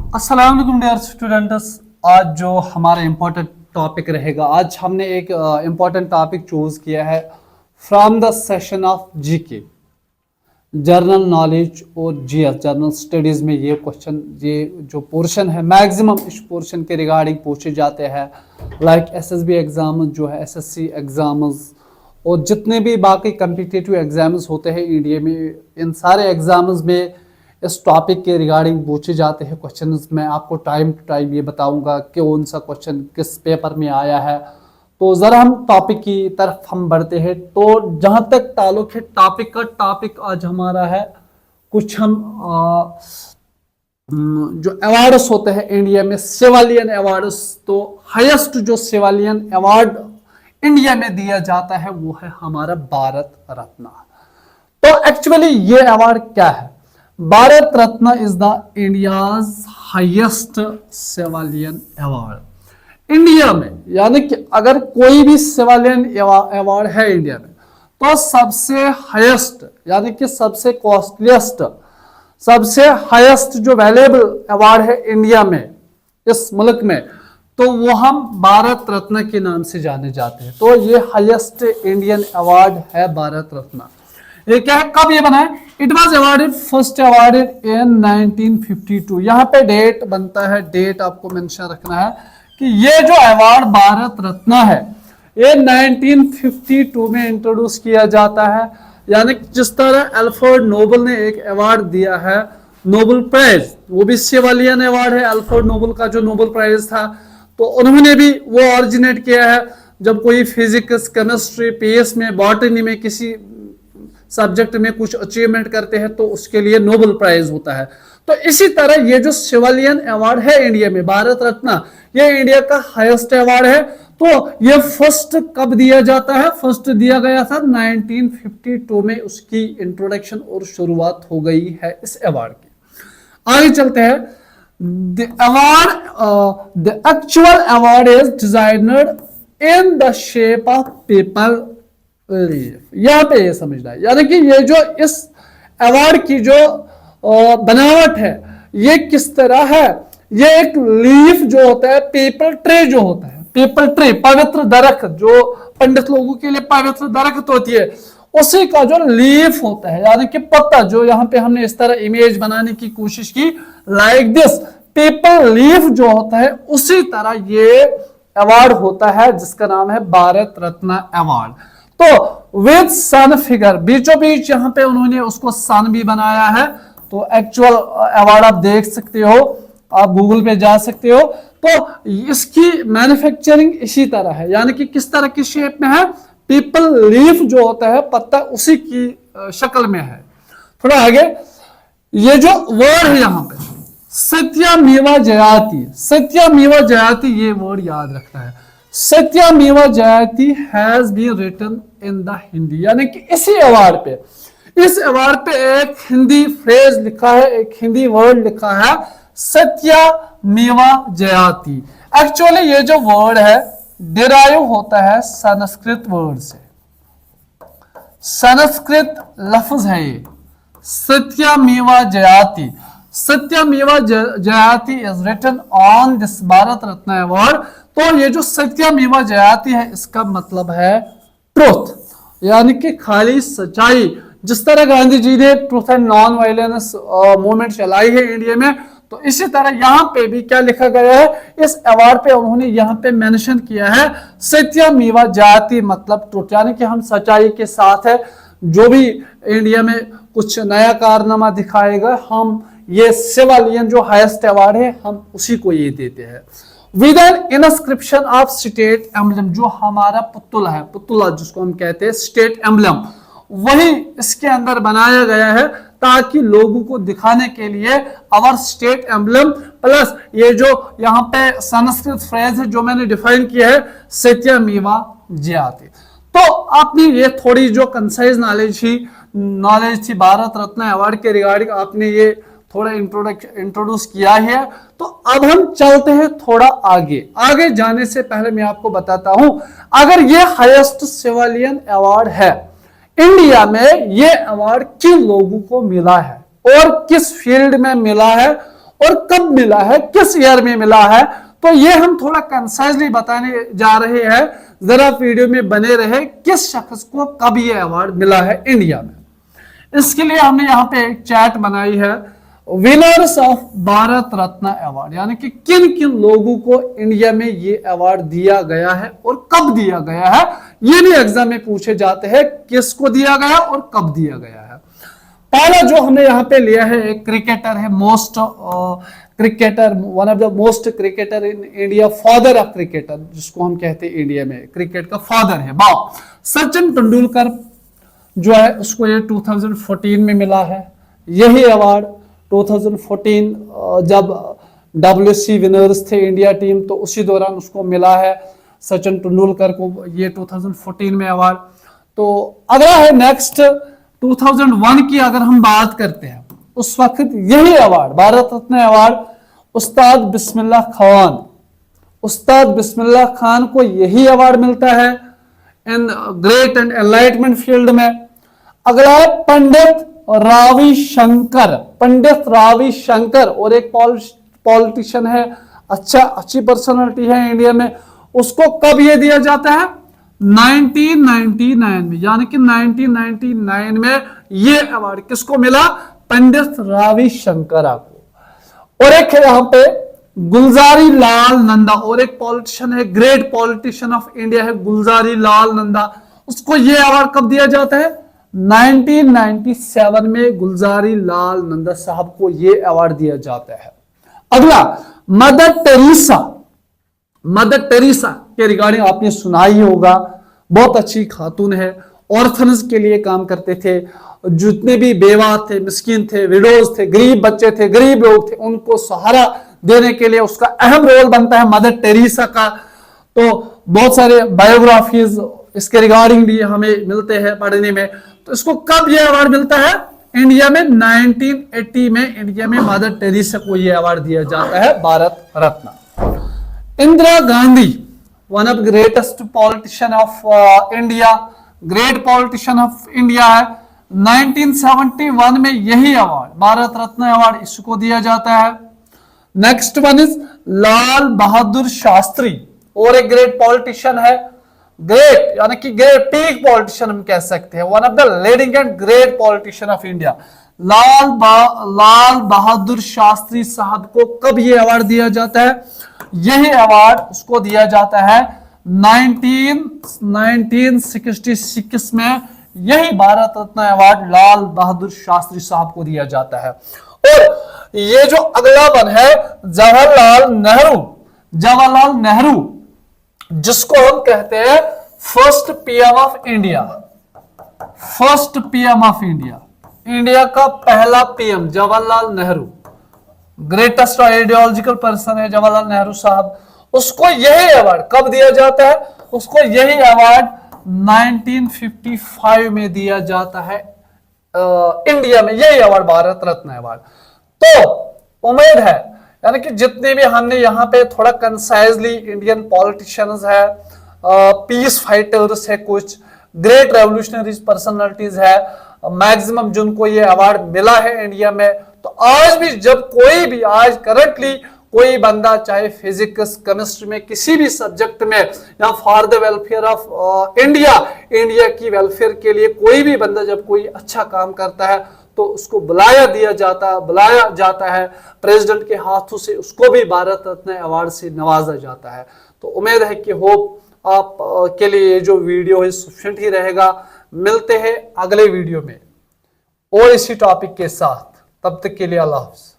अस्सलाम वालेकुम dear students. आज जो हमारा इम्पोर्टेंट टॉपिक रहेगा, आज हमने एक इम्पोर्टेंट टॉपिक चूज किया है from the session of GK, general knowledge और जीएस जनरल स्टडीज़ में ये क्वेश्चन, ये जो पोर्शन है मैक्सिमम इस पोर्शन के रिगार्डिंग पूछे जाते हैं। लाइक एसएसबी एग्ज़ाम जो है, एसएससी एग्ज़ाम्स और जितने भी बाकी कम्पिटिटिव एग्ज़ाम्स होते हैं इंडिया में, इन सारे एग्ज़ाम्स में इस टॉपिक के रिगार्डिंग पूछे जाते हैं क्वेश्चंस। मैं आपको टाइम टू टाइम ये बताऊंगा कि कौन सा क्वेश्चन किस पेपर में आया है। तो ज़रा हम टॉपिक की तरफ हम बढ़ते हैं। तो जहाँ तक ताल्लुक है टॉपिक का, टॉपिक आज हमारा है कुछ हम जो अवार्ड्स होते हैं इंडिया में, सिविलियन अवार्ड्स। तो हाईएस्ट जो सिविलियन अवार्ड इंडिया में दिया जाता है वो है हमारा भारत रत्न। तो एक्चुअली ये अवार्ड क्या है? Bharat Ratna is the India's highest civilian award India में। यानी कि अगर कोई भी सिविलियन अवार्ड है इंडिया में तो सबसे हाईएस्ट यानी कि सबसे कॉस्टलीस्ट, सबसे हाईएस्ट जो वैल्यूएबल अवार्ड है इंडिया में, इस मुल्क में, तो वो हम भारत रत्न के नाम से जाने जाते हैं। तो ये हाईएस्ट इंडियन अवार्ड है भारत रत्न। ये क्या है, कब ये बना है? It was awarded, first awarded in 1952। यहाँ पे डेट बनता है, डेट आपको मेंशन रखना है कि ये जो अवार्ड भारत रत्न है ये 1952 में इंट्रोड्यूस किया जाता है। यानी जिस तरह अल्फ्रेड नोबल ने एक अवार्ड दिया है, नोबल प्राइज, वो भी सिविलियन अवार्ड है। अल्फ्रेड नोबल का जो नोबल प्राइज था, तो उन्होंने भी वो ऑरिजिनेट किया है। जब कोई फिजिक्स, केमिस्ट्री, पीएस में, बॉटनी में किसी सब्जेक्ट में कुछ अचीवमेंट करते हैं तो उसके लिए नोबेल प्राइज होता है। तो इसी तरह ये जो सिविलियन अवार्ड है इंडिया में, भारत रत्न, ये इंडिया का हाईएस्ट अवार्ड है। तो ये फर्स्ट कब दिया जाता है? फर्स्ट दिया गया था 1952 में, उसकी इंट्रोडक्शन और शुरुआत हो गई है इस अवार्ड की। आगे चलते हैं। The award, the actual award is designed in the shape of paper leaf. यहाँ पे ये समझना है, यानी कि ये जो इस अवार्ड की जो बनावट है ये किस तरह है। ये एक लीफ जो होता है, पेपर ट्रे जो होता है, पेपर ट्रे, पवित्र दरख्त, जो पंडित लोगों के लिए पवित्र दरख्त होती है, उसी का जो लीफ होता है, यानी कि पत्ता, जो यहाँ पे हमने इस तरह इमेज बनाने की कोशिश की, लाइक दिस पेपर लीफ जो होता है, उसी तरह ये अवार्ड होता है जिसका नाम है भारत रत्न अवार्ड। तो विद सन फिगर, बीचों बीच यहाँ पे उन्होंने उसको सन भी बनाया है। तो एक्चुअल अवार्ड आप देख सकते हो, आप गूगल पे जा सकते हो। तो इसकी मैन्युफैक्चरिंग इसी तरह है, यानी कि किस तरह की शेप में है, पीपल लीफ जो होता है पत्ता, उसी की शक्ल में है। थोड़ा आगे ये जो वर्ड है यहाँ पे सत्यमेव जयते, सत्यमेव जयते, ये वर्ड याद रखना है। Satyameva Jayate has been written in the Hindi, यानी कि इसी अवार्ड पे, इस अवार्ड पे एक हिंदी फ्रेज लिखा है, एक हिंदी वर्ड लिखा है, सत्यमेव जयते। एक्चुअली ये जो वर्ड है डिराइव होता है संस्कृत वर्ड से, संस्कृत लफ्ज है ये सत्यमेव Jayate. Satyameva Jayate is written on this Bharat Ratna award. तो ये जो सत्यमेव जयते है इसका मतलब है ट्रुथ, यानी कि खाली सच्चाई। जिस तरह गांधी जी ने truth and non violence movement चलाई है इंडिया में, तो इसी तरह यहाँ पे भी क्या लिखा गया है, इस अवार्ड पे उन्होंने यहाँ पे मेंशन किया है सत्यमेव जयते, मतलब ट्रुथ, यानी कि हम सच्चाई के साथ है। जो भी इंडिया में कुछ नया कारनामा दिखाएगा, हम ये सिविलियन जो हाईएस्ट अवार्ड है, हम उसी को ये देते हैं। With N inscription of state emblem, जो हमारा पुतला है, पुतला जिसको हम कहते हैं स्टेट एम्बलम, वही इसके अंदर बनाया गया है ताकि लोगों को दिखाने के लिए आवर स्टेट एम्बलम प्लस ये जो यहाँ पे संस्कृत फ्रेज है जो मैंने डिफाइन किया है, सत्यमेव जयते। तो आपने ये थोड़ी जो कंसाइज नॉलेज थी भारत रत्न अवार्ड के रिगार्डिंग, आपने ये थोड़ा इंट्रोड्यूस किया है। तो अब हम चलते हैं थोड़ा आगे। आगे जाने से पहले मैं आपको बताता हूं, अगर ये हाईएस्ट सिविलियन अवार्ड है इंडिया में, ये अवार्ड किन लोगों को मिला है और किस फील्ड में मिला है और कब मिला है, किस ईयर में मिला है, तो ये हम थोड़ा कंसाइजली बताने जा रहे हैं। जरा वीडियो में बने रहे, किस शख्स को कब ये अवार्ड मिला है इंडिया में। इसके लिए हमने यहाँ पे एक चैट बनाई है, winners of Bharat Ratna award, यानी कि किन किन लोगों को इंडिया में ये अवार्ड दिया गया है और कब दिया गया है। ये भी एग्जाम में पूछे जाते हैं, किसको दिया गया और कब दिया गया है। पहला जो हमने यहाँ पे लिया है, एक क्रिकेटर है, one of the most cricketer in India, father of cricketer जिसको हम कहते हैं इंडिया में क्रिकेट का फादर है, बाप सचिन तेंदुलकर जो है, उसको ये 2014 में मिला है। यही अवार्ड 2014 जब WC विनर्स थे इंडिया टीम, तो उसी दौरान उसको मिला है सचिन तेंदुलकर को ये 2014 में अवार्ड। तो अगला है नेक्स्ट 2001 की अगर हम बात करते हैं, उस वक्त यही अवार्ड भारत रत्न अवार्ड उस्ताद बिस्मिल्लाह खान को यही अवार्ड मिलता है in great and enlightenment field में। अगला है पंडित रावी शंकर और एक पॉलिटिशियन है, अच्छी पर्सनालिटी है इंडिया में। उसको कब ये दिया जाता है? 1999 में, यानी कि 1999 में ये अवार्ड किसको मिला? पंडित रावी शंकरा को। और एक है यहाँ पे गुलजारी लाल नंदा, और एक पॉलिटिशियन है, ग्रेट पॉलिटिशियन ऑफ इंडिया है गुलजारी लाल नंदा। उसको ये अवार्ड कब दिया जाता है? 1997 में गुलजारी लाल नंदा साहब को ये अवार्ड दिया जाता है। अगला मदर टेरेसा के रिगार्डिंग आपने सुना ही होगा, बहुत अच्छी खातून है, ऑर्फन्स के लिए काम करते थे, जितने भी बेवा थे, मिस्किन थे, विडोज थे, गरीब बच्चे थे, गरीब लोग थे, उनको सहारा देने के लिए उसका अहम रोल बनता है मदर टेरेसा का। तो बहुत सारे बायोग्राफीज इसके रिगार्डिंग भी हमें मिलते हैं पढ़ने में। तो इसको कब यह अवार्ड मिलता है? इंडिया में 1980 में इंडिया में मदर टेरेसा को यह अवार्ड दिया जाता है, Bharat Ratna. Indira Gandhi, one of greatest politician of India, great politician of India है। 1971 में यही अवार्ड भारत रत्न अवार्ड इसको दिया जाता है। नेक्स्ट वन इज लाल बहादुर शास्त्री, और एक ग्रेट पॉलिटिशियन है, ग्रेट यानी कि ग्रेट पीक पॉलिटिशियन हम कह सकते हैं, one of the leading and great politician of India. Lal Bahadur Shastri साहब को कब ये अवार्ड दिया जाता है? यही अवार्ड उसको दिया जाता है 1966 में। यही भारत रत्न अवार्ड लाल बहादुर शास्त्री साहब को दिया जाता है। और ये जो अगला वन है, जवाहरलाल नेहरू, जिसको हम कहते हैं first PM of India, India का पहला PM Jawaharlal Nehru, greatest ideological person है जवाहरलाल नेहरू साहब। उसको यही अवार्ड कब दिया जाता है? उसको यही अवार्ड 1955 में दिया जाता है इंडिया में, यही अवार्ड भारत रत्न अवार्ड। तो उम्मीद है यानी कि जितने भी हमने यहाँ पे थोड़ा कंसाइजली इंडियन पॉलिटिशियंस है, पीस फाइटर्स है, कुछ ग्रेट रेवोल्यूशनरीज पर्सनालिटीज है, मैक्सिमम जिनको ये अवार्ड मिला है इंडिया में। तो आज भी जब कोई भी आज करंटली कोई बंदा चाहे फिजिक्स केमिस्ट्री में किसी भी सब्जेक्ट में या for the welfare of India की वेलफेयर के लिए कोई भी बंदा जब कोई अच्छा काम करता है तो उसको बुलाया जाता है प्रेसिडेंट के हाथों से, उसको भी भारत रत्न अवार्ड से नवाजा जाता है। तो उम्मीद है कि होप आप के लिए ये जो वीडियो है सफिशिएंट ही रहेगा। मिलते हैं अगले वीडियो में और इसी टॉपिक के साथ, तब तक के लिए अल्लाह हाफ़िज़।